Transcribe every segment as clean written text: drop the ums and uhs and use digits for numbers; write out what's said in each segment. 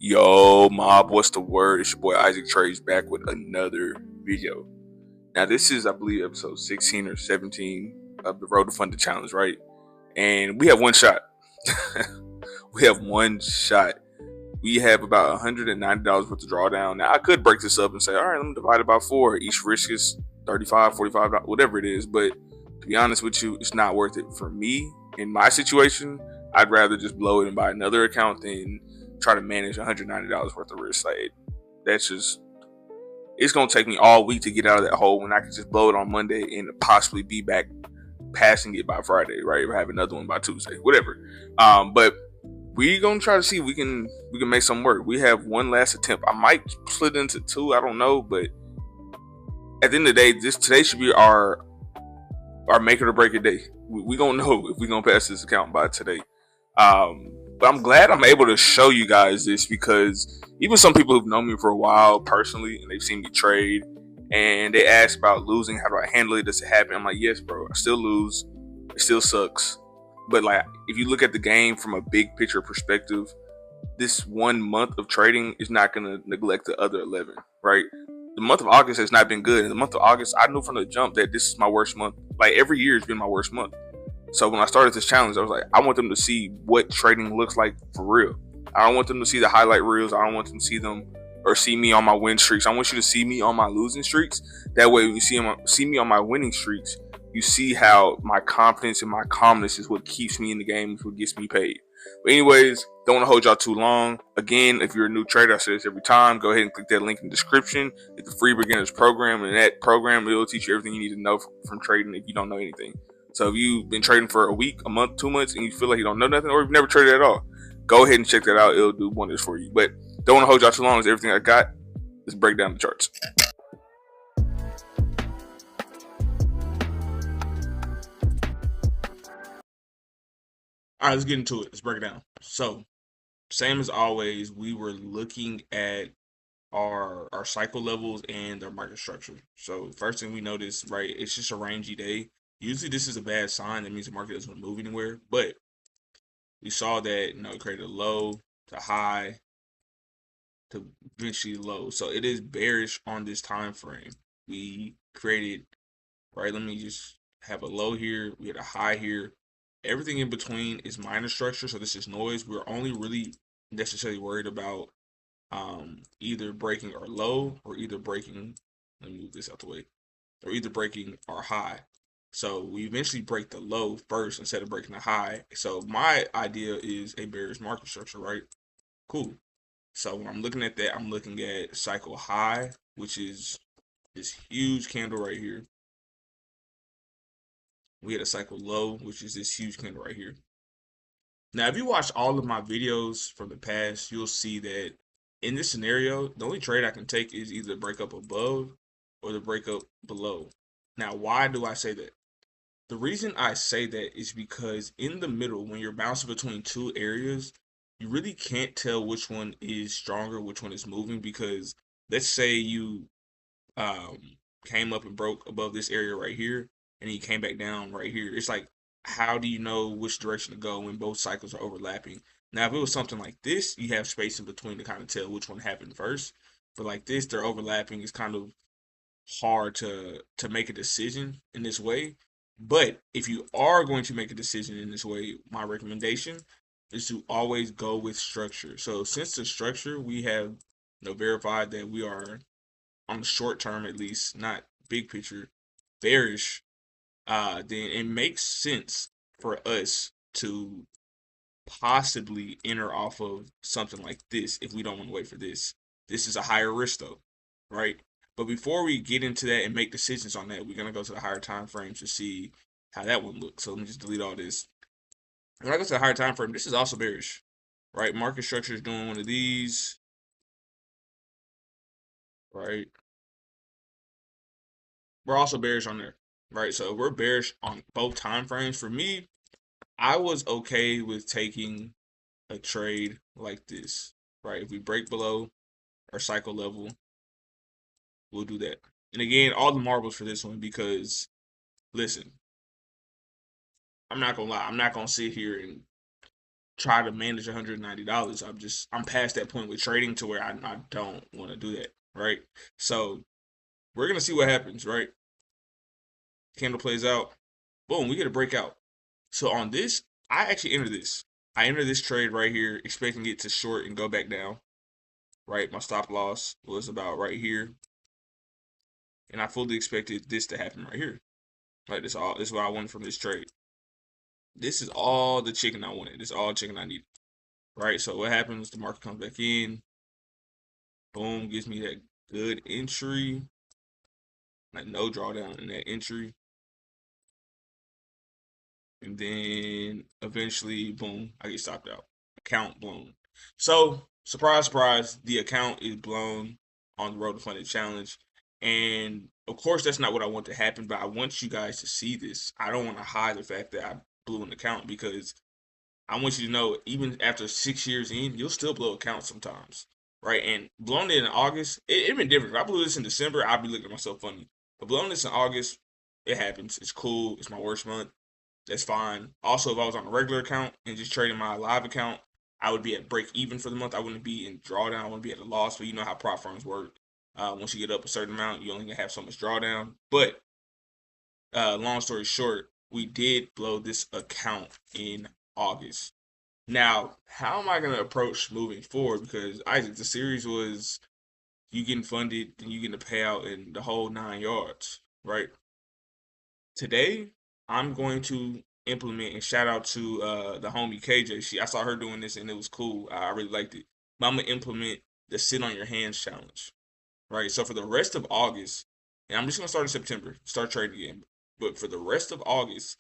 Yo, mob, what's the word? It's your boy Isaac Trades back with another video. Now, this is, I believe, episode 16 or 17 of the Road to Fund the Challenge, right? And we have one shot. We have one shot. We have about $190 worth of drawdown. Now, I could break this up and say, all right, let me divide it by 4. Each risk is $35, $45, whatever it is. But to be honest with you, it's not worth it. For me, in my situation, I'd rather just blow it and buy another account than try to manage $190 worth of risk. Like, that's just, it's going to take me all week to get out of that hole when I can just blow it on Monday and possibly be back passing it by Friday, right? Or have another one by Tuesday, whatever. But we gonna try to see if we can make something work. We have one last attempt. I might split it into 2. I don't know, but at the end of the day, today should be our make it or break it day. We gonna know if we gonna pass this account by today. But I'm glad I'm able to show you guys this, because even some people who've known me for a while personally and they've seen me trade and they ask about losing, how do I handle it? Does it happen? I'm like, yes, bro. I still lose. It still sucks. But like, if you look at the game from a big picture perspective, this 1 month of trading is not going to neglect the other 11, right? The month of August has not been good. In the month of August, I knew from the jump that this is my worst month. Like, every year has been my worst month. So when I started this challenge, I was like, I want them to see what trading looks like for real. I don't want them to see the highlight reels. I don't want them to see them or see me on my win streaks. I want you to see me on my losing streaks. That way, when you see me on my winning streaks, you see how my confidence and my calmness is what keeps me in the game, is what gets me paid. But anyways, don't want to hold y'all too long. Again, if you're a new trader, I say this every time, go ahead and click that link in the description. It's the free beginners program, and in that program, it will teach you everything you need to know from trading if you don't know anything. So if you've been trading for a week, a month, 2 months, and you feel like you don't know nothing, or you've never traded at all, go ahead and check that out. It'll do wonders for you. But don't want to hold y'all too long. It's everything I got. Let's break down the charts. All right, let's get into it. Let's break it down. So, same as always, we were looking at our cycle levels and our market structure. So, first thing we notice, right, it's just a rangy day. Usually, this is a bad sign. That means the market doesn't move anywhere. But we saw that, it created a low to high to eventually low. So, it is bearish on this time frame. We created, right, let me just have a low here. We had a high here. Everything in between is minor structure, so this is noise. We're only really necessarily worried about either breaking our low or either breaking, let me move this out the way, or either breaking our high. So we eventually break the low first instead of breaking the high. So my idea is a bearish market structure, right? Cool. So when I'm looking at that, I'm looking at cycle high, which is this huge candle right here. We had a cycle low, which is this huge candle right here. Now, if you watch all of my videos from the past, you'll see that in this scenario, the only trade I can take is either the break up above or the break up below. Now, why do I say that? The reason I say that is because in the middle, when you're bouncing between two areas, you really can't tell which one is stronger, which one is moving, because let's say you um, came up and broke above this area right here, and he came back down right here. It's like, how do you know which direction to go when both cycles are overlapping? Now, if it was something like this, you have space in between to kind of tell which one happened first. But like this, they're overlapping. It's kind of hard to make a decision in this way. But if you are going to make a decision in this way, my recommendation is to always go with structure. So since the structure, we have verified that we are on the short term, at least, not big picture, bearish, then it makes sense for us to possibly enter off of something like this if we don't want to wait for this. This is a higher risk though, right? But before we get into that and make decisions on that, we're gonna go to the higher time frames to see how that one looks. So let me just delete all this. When I go to the higher time frame, this is also bearish, right? Market structure is doing one of these, right? We're also bearish on there, right? So we're bearish on both time frames. For me, I was okay with taking a trade like this, right? If we break below our cycle level, we'll do that. And again, all the marbles for this one, because listen, I'm not gonna lie, I'm not gonna sit here and try to manage $190. I'm past that point with trading to where I don't want to do that, right? So we're gonna see what happens, right? Candle plays out, boom, we get a breakout. So on this, I actually enter this. I enter this trade right here, expecting it to short and go back down. Right, my stop loss was about right here, and I fully expected this to happen right here. Right, this is what I wanted from this trade. This is all the chicken I wanted. This is all chicken I needed. Right, so what happens? The market comes back in. Boom, gives me that good entry. Like no drawdown in that entry. And then eventually, boom, I get stopped out. Account blown. So, surprise, surprise, the account is blown on the Road to Funded Challenge. And of course, that's not what I want to happen, but I want you guys to see this. I don't want to hide the fact that I blew an account because I want you to know, even after 6 years in, you'll still blow accounts sometimes, right? And blowing it in August, it'd been different. If I blew this in December, I'd be looking at myself funny. But blowing this in August, it happens. It's cool. It's my worst month. That's fine. Also, if I was on a regular account and just trading my live account, I would be at break even for the month. I wouldn't be in drawdown. I wouldn't be at a loss. But you know how prop firms work. Once you get up a certain amount, you only have so much drawdown. But long story short, we did blow this account in August. Now, how am I going to approach moving forward? Because Isaac, the series was you getting funded and you getting a payout in the whole 9 yards, right? Today, I'm going to implement and shout out to the homie KJ. I saw her doing this and it was cool. I really liked it. But I'm gonna implement the sit on your hands challenge, right? So for the rest of August, and I'm just gonna start in September, start trading again. But for the rest of August,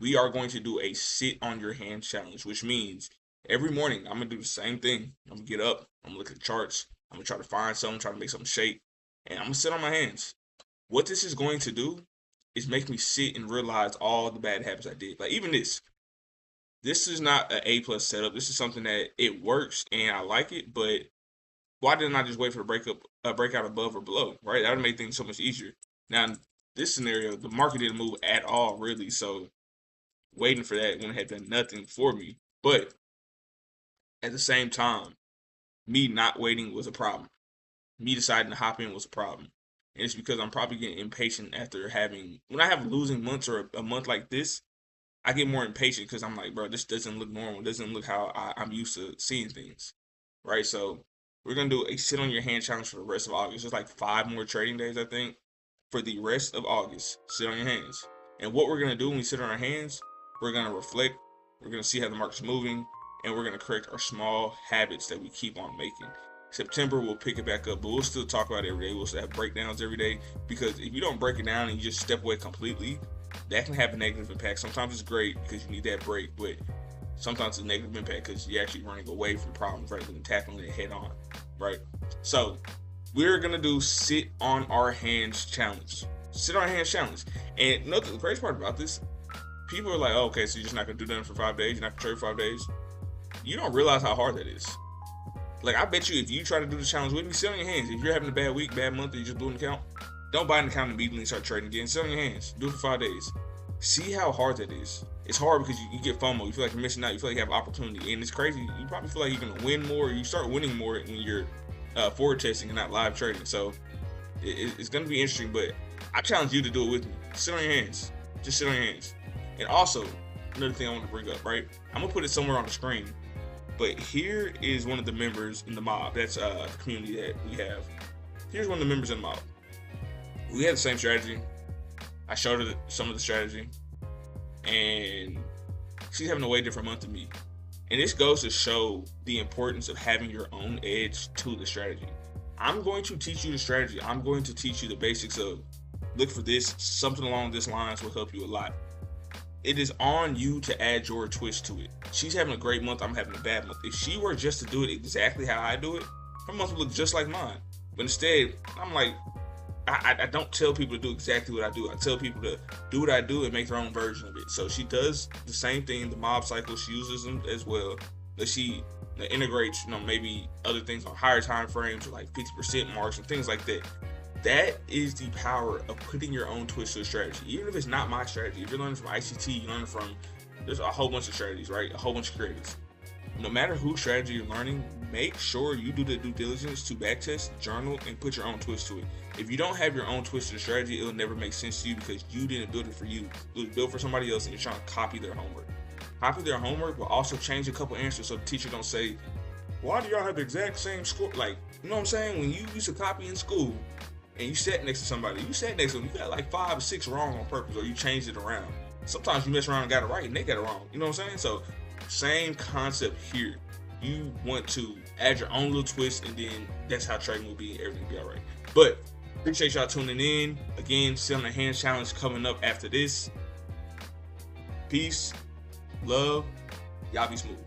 we are going to do a sit on your hands challenge, which means every morning I'm gonna do the same thing. I'm gonna get up, I'm gonna look at the charts, I'm gonna try to find something, try to make something shake, and I'm gonna sit on my hands. What this is going to do is make me sit and realize all the bad habits I did. Like even this. This is not an A+ setup. This is something that it works and I like it, but why didn't I just wait for a breakout above or below? Right? That would make things so much easier. Now, in this scenario, the market didn't move at all, really. So waiting for that wouldn't have done nothing for me. But at the same time, me not waiting was a problem. Me deciding to hop in was a problem. And it's because I'm probably getting impatient after when I have losing months or a month like this, I get more impatient because I'm like, bro, this doesn't look normal. It doesn't look how I'm used to seeing things, right? So we're gonna do a sit on your hand challenge for the rest of August. There's like 5 more trading days, I think, for the rest of August. Sit on your hands. And what we're gonna do when we sit on our hands, we're gonna reflect. We're gonna see how the market's moving, and we're gonna correct our small habits that we keep on making. September we'll pick it back up, but we'll still talk about it every day. We'll still have breakdowns every day because if you don't break it down and you just step away completely, that can have a negative impact. Sometimes it's great because you need that break, but sometimes it's a negative impact because you're actually running away from problems rather than tackling it head on, right? So we're gonna do sit on our hands challenge. Sit on our hands challenge. And note the crazy part about this, people are like, oh, okay, so you're just not gonna do nothing for 5 days, you're not gonna trade for 5 days. You don't realize how hard that is. Like I bet you if you try to do the challenge with me, sit on your hands. If you're having a bad week, bad month, or you just blew an account, don't buy an account immediately and start trading again. Sit on your hands. Do it for 5 days. See how hard that is. It's hard because you get FOMO. You feel like you're missing out. You feel like you have opportunity. And it's crazy. You probably feel like you're going to win more. You start winning more when you're forward testing and not live trading. So it's going to be interesting. But I challenge you to do it with me. Sit on your hands. Just sit on your hands. And also, another thing I want to bring up, right? I'm going to put it somewhere on the screen. But here is one of the members in the mob. That's the community that we have. Here's one of the members in the mob. We had the same strategy. I showed her some of the strategy. And she's having a way different month than me. And this goes to show the importance of having your own edge to the strategy. I'm going to teach you the strategy. I'm going to teach you the basics of look for this. Something along this lines will help you a lot. It is on you to add your twist to it. She's having a great month. I'm having a bad month. If she were just to do it exactly how I do it, her month would look just like mine. But instead, I'm like, I don't tell people to do exactly what I do. I tell people to do what I do and make their own version of it. So she does the same thing. The MobbbCycle, she uses them as well. But she integrates, maybe other things on higher time frames or like 50% marks and things like that. That is the power of putting your own twist to a strategy. Even if it's not my strategy, if you're learning from ICT, you're learning from, there's a whole bunch of strategies, right? A whole bunch of creatives. no matter whose strategy you're learning, make sure you do the due diligence to backtest, journal, and put your own twist to it. If you don't have your own twist to the strategy, it'll never make sense to you because you didn't build it for you. It was built for somebody else and you're trying to copy their homework. Copy their homework, but also change a couple answers so the teacher don't say, why do y'all have the exact same score? Like, you know what I'm saying? When you used to copy in school and you sat next to somebody, you sat next to them, you got like 5 or 6 wrong on purpose or you changed it around. Sometimes you mess around and got it right and they got it wrong. You know what I'm saying? So same concept here. You want to add your own little twist and then that's how trading will be. Everything will be all right. But appreciate y'all tuning in. Again, Sit on the Hands Challenge coming up after this. Peace, love, y'all be smooth.